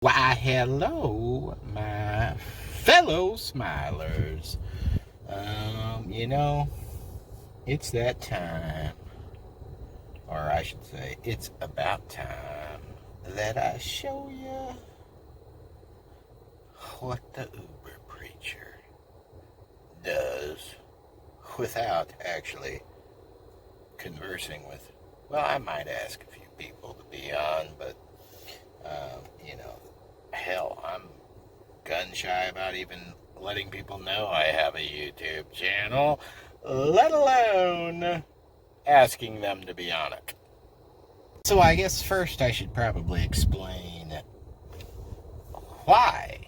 Why, hello, my fellow smilers. You know, it's that time, or I should say, it's about time that I show you what the Uber Preacher does without actually conversing with. Well, I might ask a few people to be on, but, hell, I'm gun shy about even letting people know I have a YouTube channel, let alone asking them to be on it. So I guess first I should probably explain why.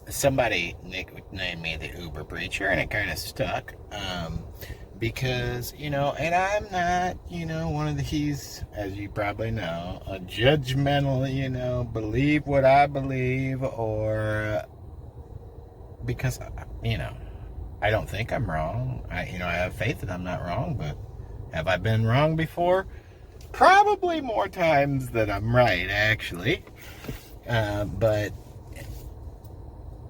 Somebody nicknamed me the Uber Preacher, and it kind of stuck. Because, and I'm not, one of these, as you probably know, a judgmental, believe what I believe, or because, I don't think I'm wrong. I have faith that I'm not wrong, but have I been wrong before? Probably more times than I'm right, actually. But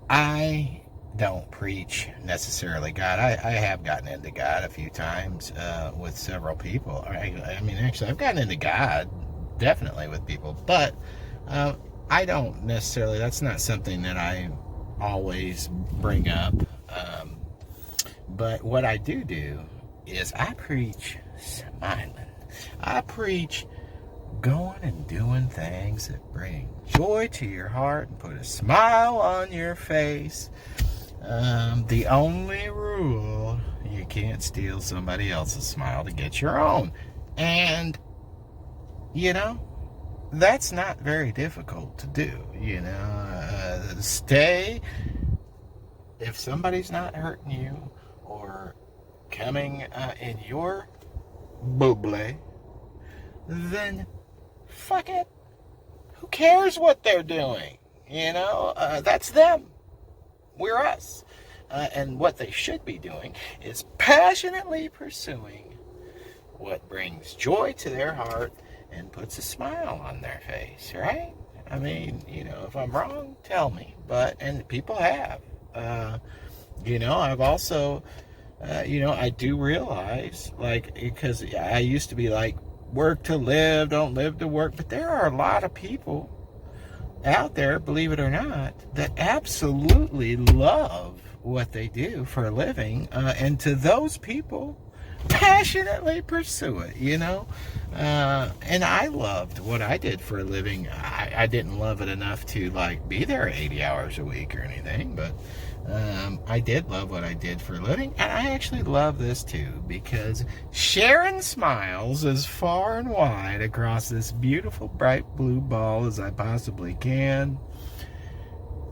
I don't preach necessarily God. I have gotten into God a few times with several people. Actually, I've gotten into God definitely with people, but I don't necessarily, that's not something that I always bring up. But what I do is I preach smiling. I preach going and doing things that bring joy to your heart and put a smile on your face. The only rule, you can't steal somebody else's smile to get your own. And, that's not very difficult to do, stay, if somebody's not hurting you or coming in your buble, then fuck it. Who cares what they're doing? That's them. We're us. And what they should be doing is passionately pursuing what brings joy to their heart and puts a smile on their face, right? If I'm wrong, tell me. And people have. I've also, I do realize, because I used to be like, work to live, don't live to work. But there are a lot of people out there, believe it or not, that absolutely love what they do for a living. And to those people, passionately pursue it, and I loved what I did for a living. I didn't love it enough to be there 80 hours a week or anything, but I did love what I did for a living, and I actually love this too, because sharing smiles as far and wide across this beautiful bright blue ball as I possibly can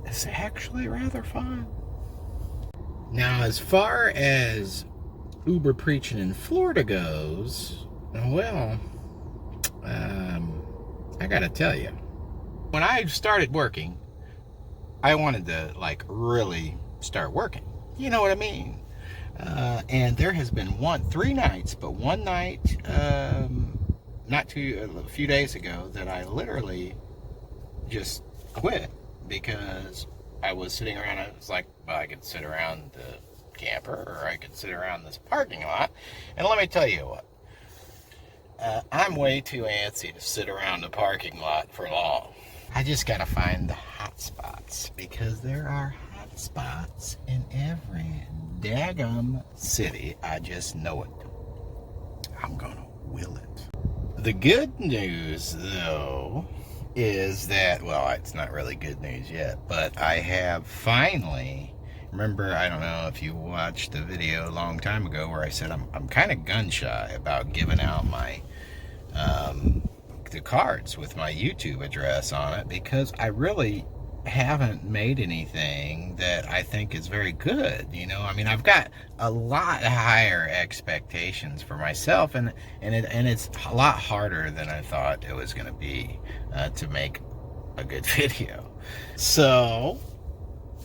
is actually rather fun. Now, as far as Uber Preachin in Florida goes, well, I gotta tell you, when I started working, I wanted to really start working. You know what I mean? And there has been 3 nights, but one night, a few days ago, that I literally just quit because I was sitting around. I was like, well, I could sit around the camper, or I could sit around this parking lot. And let me tell you what, I'm way too antsy to sit around the parking lot for long. I just gotta find the hot spots, because there are hot spots in every daggum city. I just know it. I'm gonna will it. The good news, though, is that, well, it's not really good news yet, but I have finally, remember, I don't know if you watched the video a long time ago where I said I'm kind of gun shy about giving out my the cards with my YouTube address on it, because I really haven't made anything that I think is very good. I've got a lot higher expectations for myself, and it's a lot harder than I thought it was going to be to make a good video. So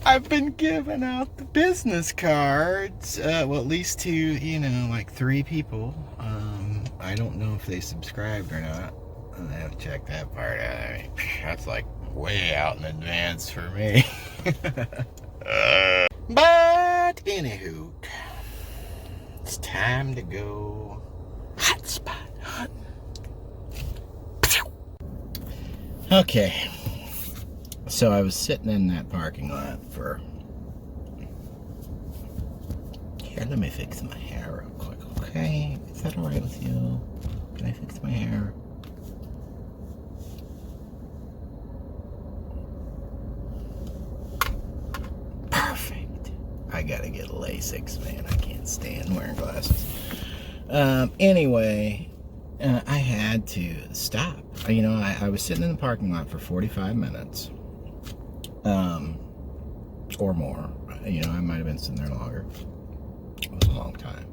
I've been giving out the business cards, well, at least to 3 people. I don't know if they subscribed or not. I have to check that part out. I mean, that's like way out in advance for me. But anywho, it's time to go hot spot hunt. Okay, so I was sitting in that parking lot for... Here, let me fix my hair real quick, okay? Is that alright with you? Can I fix my hair? Perfect. I gotta get LASIK, man. I can't stand wearing glasses. Anyway, I had to stop. You know, I was sitting in the parking lot for 45 minutes. Or more. You know, I might have been sitting there longer. It was a long time.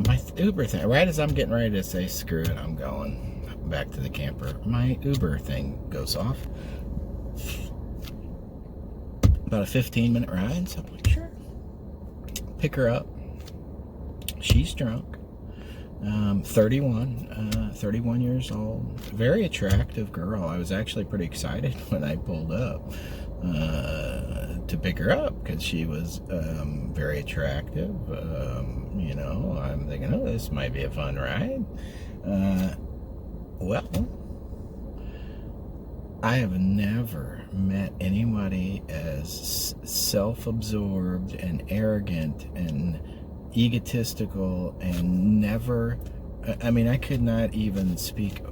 My Uber thing, right as I'm getting ready to say, screw it, I'm going back to the camper, my Uber thing goes off. About a 15-minute ride, so I'm like, sure. Pick her up. She's drunk. 31 years old. Very attractive girl. I was actually pretty excited when I pulled up to pick her up because she was very attractive. You know, I'm thinking, oh, this might be a fun ride. Well, I have never met anybody as self-absorbed and arrogant and egotistical and never... I mean, I could not even speak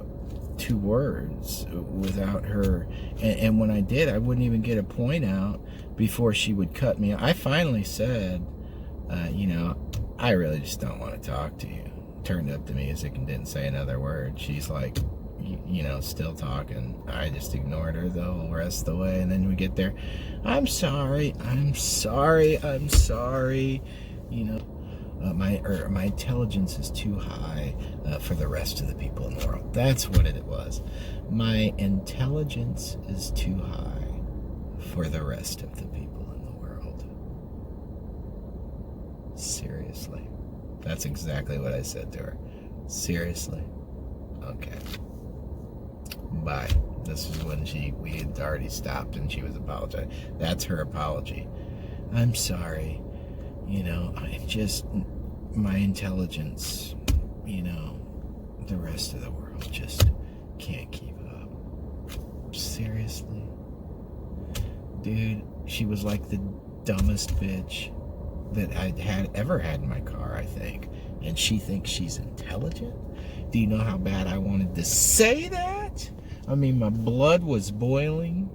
2 words without her. And when I did, I wouldn't even get a point out before she would cut me. I finally said, you know, I really just don't want to talk to you. Turned up the music and didn't say another word. She's like, you know, still talking. I just ignored her the whole rest of the way. And then we get there. I'm sorry. You know, my intelligence is too high for the rest of the people in the world. That's what it was. My intelligence is too high for the rest of the people in the world. Seriously. That's exactly what I said to her. Seriously? Okay. Bye. This is when we had already stopped and she was apologizing. That's her apology. I'm sorry. You know, my intelligence, you know, the rest of the world just can't keep up. Seriously? Dude, she was like the dumbest bitch that I'd ever had in my car, I think. And she thinks she's intelligent? Do you know how bad I wanted to say that? I mean, my blood was boiling.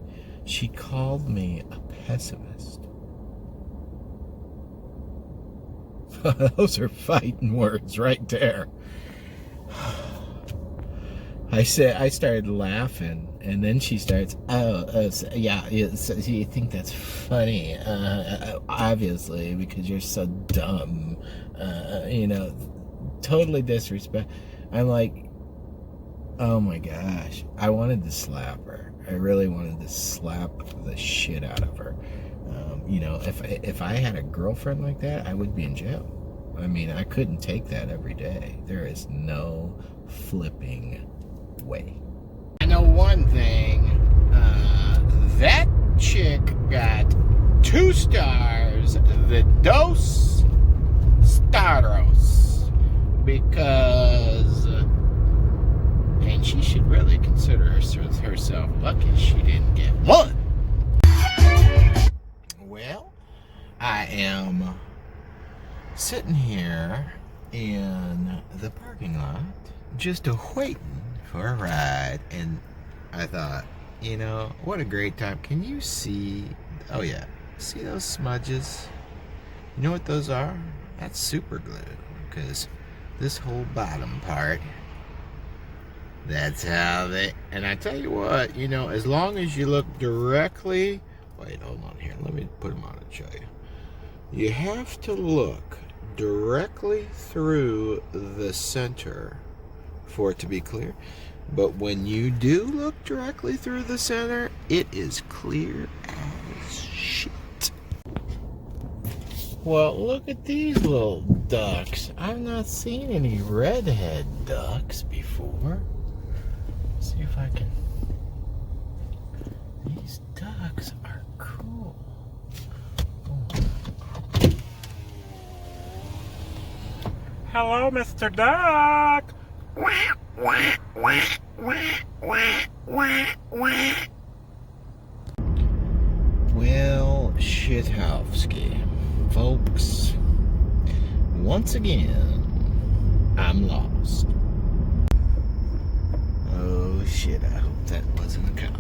She called me a pessimist. Those are fighting words right there. I started laughing, and then she starts, yeah, so you think that's funny, obviously, because you're so dumb, you know, totally disrespect. I'm like, oh my gosh, I wanted to slap her. I really wanted to slap the shit out of her. You know, if I had a girlfriend like that, I would be in jail. I mean, I couldn't take that every day. There is no flipping way. I know one thing. That chick got 2 stars, the dos staros, because, and she should really consider herself lucky she didn't get 1. Well, I am sitting here in the parking lot just waiting for a ride, and I thought, you know, what a great time. Can you see, oh yeah, see those smudges? You know what those are? That's super glue, because this whole bottom part, that's how they, and I tell you what, you know, as long as you look directly, wait, hold on here, let me put them on and show you. You have to look directly through the center for it to be clear. But when you do look directly through the center, it is clear as shit. Well, look at these little ducks. I've not seen any redhead ducks before. see if I can. These ducks are cool. Hello, Mr. Duck. Well, shitowski, folks. Once again, I'm lost. Oh shit, I hope that wasn't a cop.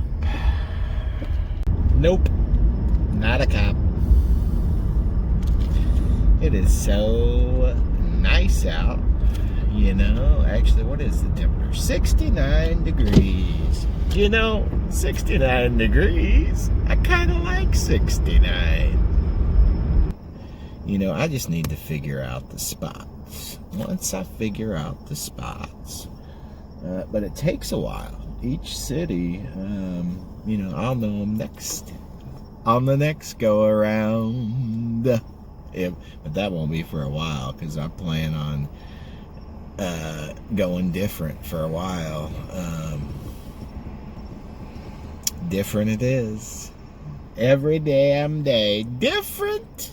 Nope, not a cop. It is so nice out, you know. Actually, what is the temperature? 69 degrees. You know, 69 degrees. I kind of like 69. You know, I just need to figure out the spots. Once I figure out the spots. But it takes a while. Each city, you know, I'll know them next. On the next go around. But that won't be for a while because I plan on going different for a while. Different it is. Every damn day. Different.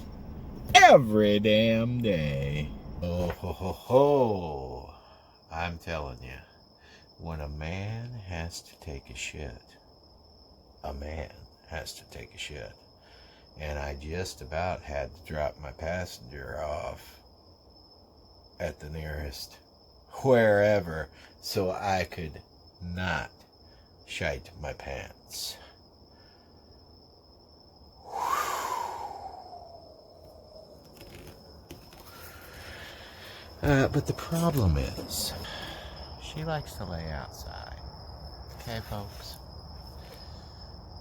Every damn day. Oh ho ho ho. I'm telling you, when a man has to take a shit, a man has to take a shit. And I just about had to drop my passenger off at the nearest wherever so I could not shite my pants. But the problem is, she likes to lay outside. Okay, folks?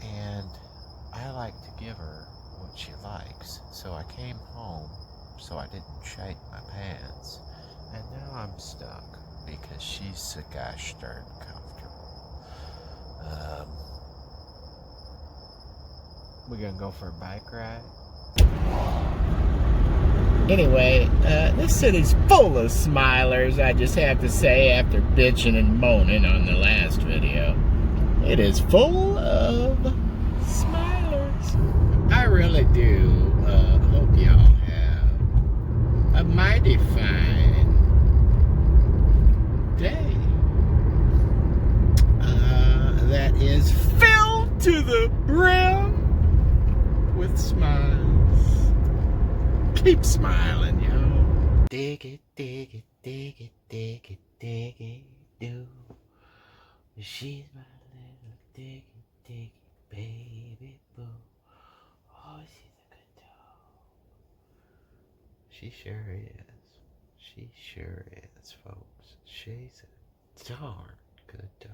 And I like to give her what she likes. So I came home so I didn't shite my pants. And now I'm stuck because she's so gosh darn comfortable. We gonna go for a bike ride? Anyway, this city's full of smilers, I just have to say, after bitching and moaning on the last video. It is full of smilers. I really do hope y'all have a mighty fine day that is filled to the brim with smiles. Keep smiling, yo. Dig it, dig it, dig it, dig it, dig it, do. She's my little dig it, baby boo. Oh, she's a good dog. She sure is. She sure is, folks. She's a darn good dog.